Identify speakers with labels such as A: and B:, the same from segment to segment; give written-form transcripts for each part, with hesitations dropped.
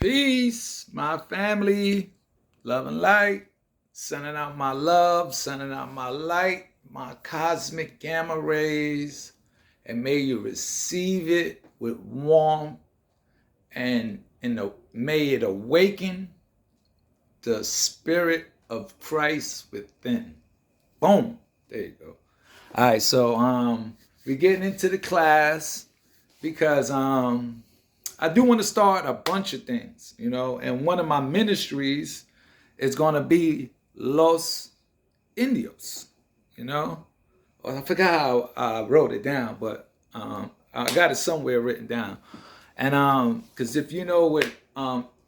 A: Peace, my family, love and light, sending out my love, sending out my light, my cosmic gamma rays, and may you receive it with warmth may it awaken the spirit of Christ within. Boom. There you go. All right, so we're getting into the class because I do want to start a bunch of things, and one of my ministries is going to be Los Indios, Well, I forgot how I wrote it down, but I got it somewhere written down. And because if you know what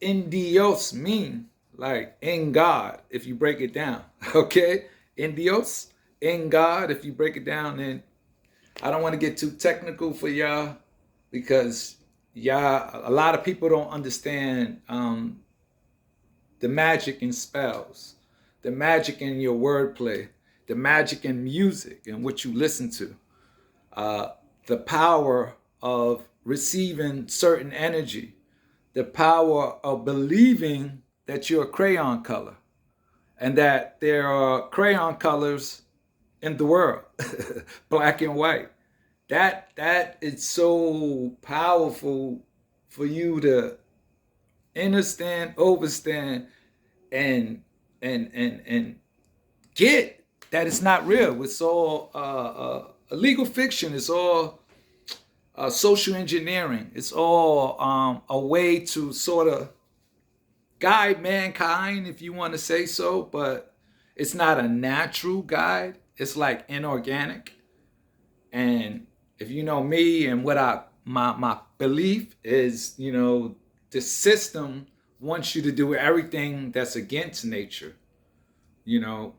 A: Indios mean, like in God, if you break it down, okay? Indios, in God, if you break it down, then I don't want to get too technical for y'all because a lot of people don't understand the magic in spells, the magic in your wordplay, the magic in music and what you listen to, the power of receiving certain energy, the power of believing that you're a crayon color and that there are crayon colors in the world, black and white. That is so powerful for you to understand, overstand, and get that it's not real. It's all a legal fiction. It's all social engineering. It's all a way to sort of guide mankind, if you want to say so, but it's not a natural guide. It's like inorganic. And if you know me and what my belief is, the system wants you to do everything that's against nature.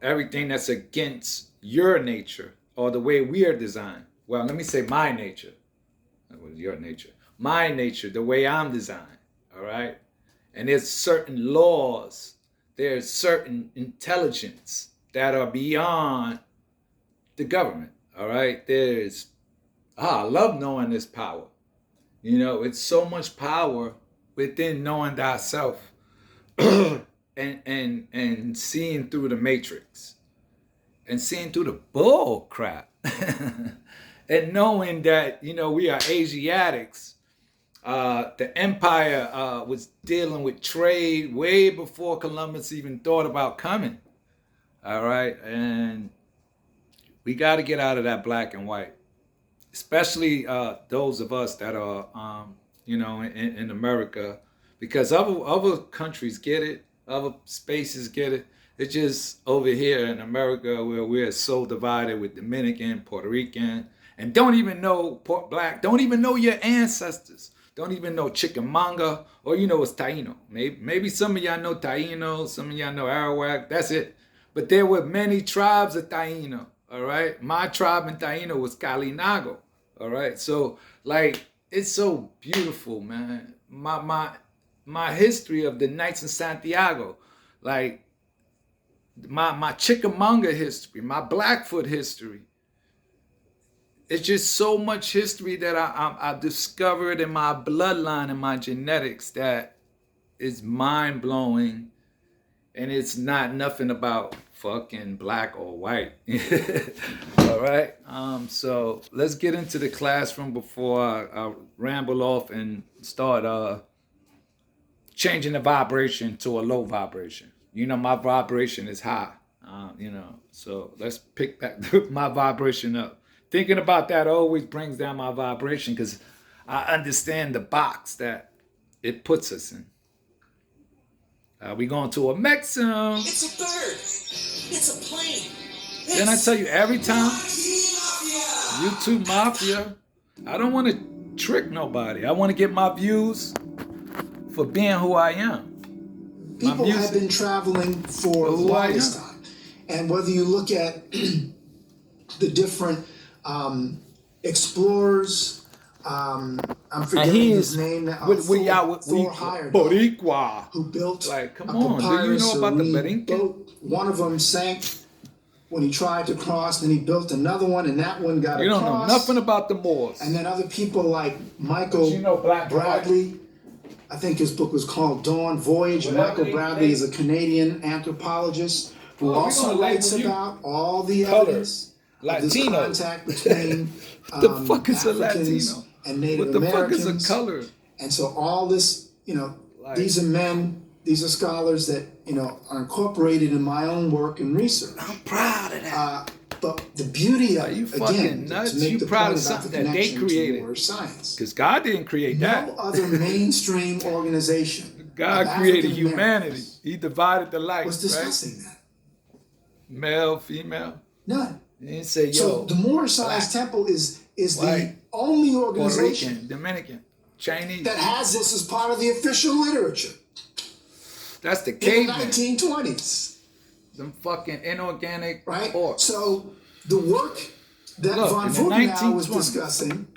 A: Everything that's against your nature or the way we are designed. Well, let me say my nature. That was your nature. My nature, the way I'm designed. All right. And there's certain laws. There's certain intelligence that are beyond the government. All right. I love knowing this power. It's so much power within knowing thyself and seeing through the matrix and seeing through the bull crap and knowing that, we are Asiatics. The empire was dealing with trade way before Columbus even thought about coming. All right. And we got to get out of that black and white, especially those of us that are, in America, because other countries get it, other spaces get it. It's just over here in America where we're so divided with Dominican, Puerto Rican, and don't even know black, don't even know your ancestors, don't even know Chickamauga, or it's Taino. Maybe some of y'all know Taino, some of y'all know Arawak, that's it. But there were many tribes of Taino, all right? My tribe in Taino was Kalinago, all right? So, it's so beautiful, man. My history of the Knights of Santiago, my Chickamauga history, my Blackfoot history. It's just so much history that I discovered in my bloodline and my genetics that is mind-blowing. And it's not nothing about fucking black or white. All right. So let's get into the classroom before I ramble off and start changing the vibration to a low vibration. My vibration is high. So let's pick my vibration up. Thinking about that always brings down my vibration because I understand the box that it puts us in. We going to a Maxim.
B: It's a bird. It's a plane.
A: Then I tell you every time, YouTube Mafia, I don't want to trick nobody. I want to get my views for being who I am.
B: People have been traveling for the longest time. And whether you look at the different explorers, I'm forgetting his name now. Thor hired
A: Boricua.
B: Who built
A: come on, do you know about the Berinque
B: boat? One of them sank when he tried to cross, then he built another one, and that one got across.
A: You don't know nothing about the Moors.
B: And then other people like Michael Bradley I think his book was called Dawn Voyage. Michael Bradley is a Canadian anthropologist who also writes about all the evidence of this contact between
A: the fuck is a
B: Africans
A: Latino?
B: and Native
A: What the
B: Americans.
A: fuck is a color?
B: And so all this, these are men, these are scholars that, are incorporated in my own work and research.
A: I'm proud of that.
B: But the beauty of
A: you
B: it,
A: fucking
B: again,
A: nuts?
B: to make
A: You
B: the
A: proud
B: point
A: of
B: about the
A: something that they
B: connection
A: created?
B: to neuroscience.
A: Because God didn't create that.
B: No other mainstream organization
A: God
B: of
A: created
B: African
A: humanity.
B: Americans
A: He divided the light,
B: was discussing that.
A: Male, female.
B: None.
A: He didn't say, yo,
B: So the Moorish Science Temple is the only
A: Puerto
B: organization
A: Rican, Dominican, Chinese.
B: that has this as part of the official literature
A: That's the
B: in the
A: caveman.
B: 1920s.
A: Them fucking inorganic
B: Right?
A: orcs.
B: So the work that
A: Look,
B: von
A: in the
B: Futenau was
A: 1920s.
B: discussing,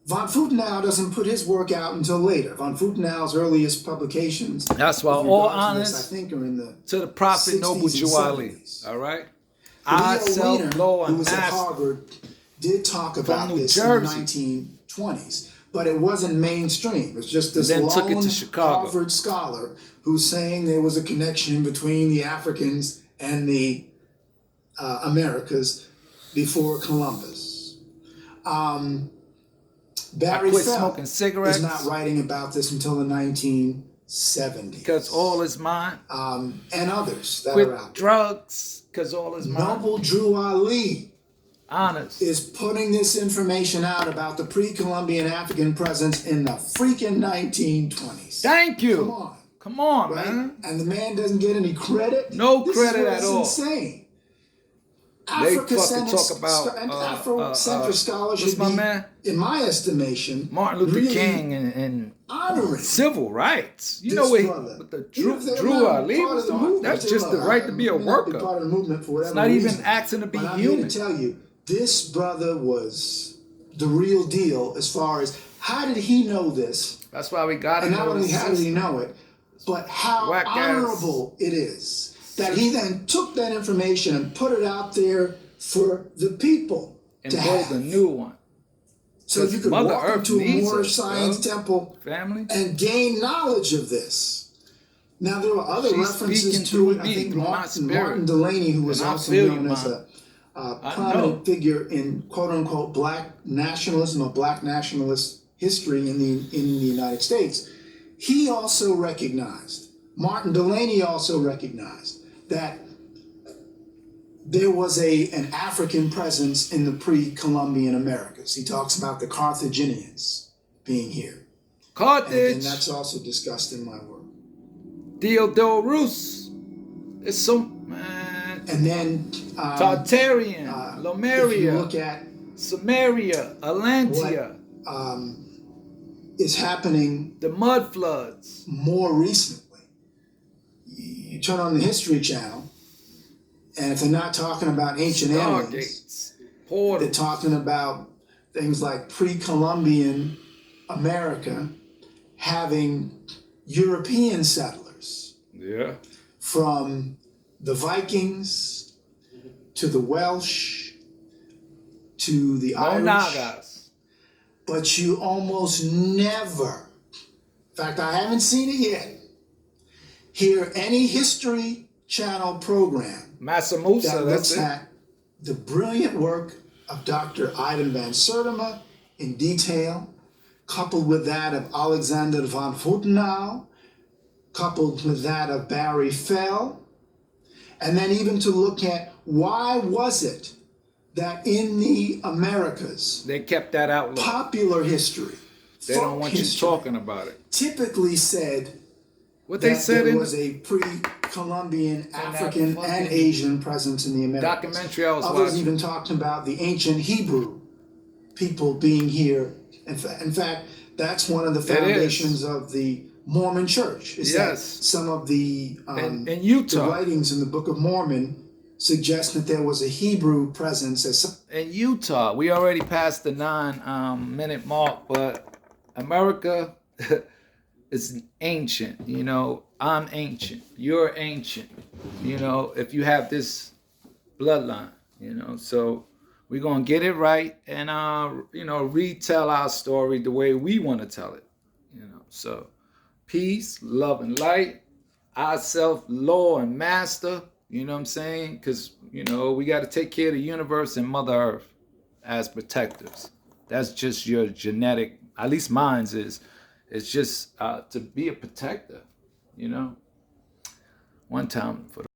B: von Futenau doesn't put his work out until later. Von Futenau's earliest publications,
A: That's why
B: with
A: all
B: regard to this,
A: honest
B: I think, are in the
A: to the Prophet
B: 60s
A: Noble
B: and
A: Jawali.
B: 70s.
A: All right? I
B: Leo
A: self
B: Wiener,
A: blow
B: who
A: a
B: was at
A: master.
B: Harvard, did talk about
A: New
B: this
A: Jersey.
B: in the 1920s, but it wasn't mainstream. It was just this
A: And then took it to
B: lone
A: Chicago.
B: Harvard scholar who's saying there was a connection between the Africans and the Americas before Columbus. Barry
A: quit
B: Fell
A: smoking cigarettes.
B: is not writing about this until the 1970s.
A: Because all is mine.
B: And others that
A: Quit
B: are out there.
A: drugs. Because all is mine.
B: Noble Drew Ali
A: Honest.
B: is putting this information out about the pre-Columbian African presence in the freaking 1920s.
A: Thank you.
B: Come on.
A: Come on,
B: Right?
A: man.
B: And the man doesn't get any credit.
A: No
B: This
A: credit
B: is what
A: at
B: is
A: all.
B: insane.
A: They fucking talk about
B: Afrocentric scholarship
A: what's
B: should
A: my
B: be,
A: man?
B: in my estimation,
A: Martin Luther
B: really
A: King and
B: honoring
A: civil rights. You
B: this
A: know what?
B: brother.
A: What the
B: Even if they're
A: Drew
B: not
A: Ali
B: part
A: was
B: of the
A: on?
B: movement,
A: That's
B: they
A: just the
B: were,
A: right to be a
B: may not be
A: worker.
B: part of the movement for whatever
A: It's not even
B: reason.
A: asking to be
B: But I'm
A: human.
B: here to tell you, this brother was the real deal as far as how did he know this?
A: That's why we got
B: And
A: to
B: not
A: know
B: only
A: the
B: how did he
A: system.
B: know it, but how
A: Whack ass.
B: honorable it is that he then took that information and put it out there for the people
A: And
B: to
A: build
B: have.
A: a new one.
B: So you could
A: Mother
B: walk
A: Earth
B: into a
A: needs
B: Moorish
A: us,
B: Science
A: bro.
B: Temple
A: Family.
B: and gain knowledge of this. Now there are other
A: She's
B: references
A: speaking
B: to
A: through
B: it. I
A: me,
B: think
A: through my
B: Martin
A: spirit.
B: Delaney, who was
A: And I
B: also
A: feel you,
B: known as
A: man.
B: a
A: I
B: prominent
A: know.
B: figure in quote unquote black nationalism or black nationalist history in the United States, he also recognized, Martin Delaney also recognized that there was an African presence in the pre-Columbian Americas. He talks about the Carthaginians being here.
A: Carthage.
B: And that's also discussed in my work.
A: Diodorus. It's so, man.
B: And then
A: Tartarian.
B: if you
A: Lomaria.
B: look at
A: Samaria. Atlantia.
B: is happening
A: The mud floods.
B: more recently. You turn on the History Channel, and if they're not talking about ancient aliens,
A: Stargates.
B: they're
A: Portals.
B: talking about things like pre-Columbian America having European settlers
A: Yeah.
B: from the Vikings to the Welsh to the
A: No
B: Irish.
A: Nagas.
B: But you almost never, in fact, I haven't seen it yet, hear any History Channel program
A: Massa Musa.
B: that
A: That's
B: looks
A: it.
B: at the brilliant work of Dr. Ivan van Sertima in detail, coupled with that of Alexander von Futenau, coupled with that of Barry Fell, and then even to look at why was it that in the Americas,
A: They kept that out low.
B: popular history,
A: They don't
B: folk
A: want you
B: history,
A: talking about it.
B: typically said
A: What they
B: that
A: said
B: there
A: in
B: was
A: the
B: a pre-Columbian
A: that
B: African
A: fucking
B: and Asian presence in the Americas.
A: documentary I was
B: Others
A: watching.
B: even talked about the ancient Hebrew people being here. In fact, that's one of the
A: It is.
B: foundations of the Mormon Church. Is that
A: Yes.
B: some of the
A: in Utah.
B: the writings in the Book of Mormon suggest that there was a Hebrew presence as some.
A: In Utah, we already passed the 9-minute mark, but America is ancient. You know, I'm ancient. You're ancient. You know, if you have this bloodline, you know, so we're gonna get it right and you know, retell our story the way we want to tell it. You know, so peace, love, and light. Ourself, Lord and Master. You know what I'm saying? Because, you know, we got to take care of the universe and Mother Earth as protectors. That's just your genetic, at least mine's is. It's just to be a protector, you know. One time for the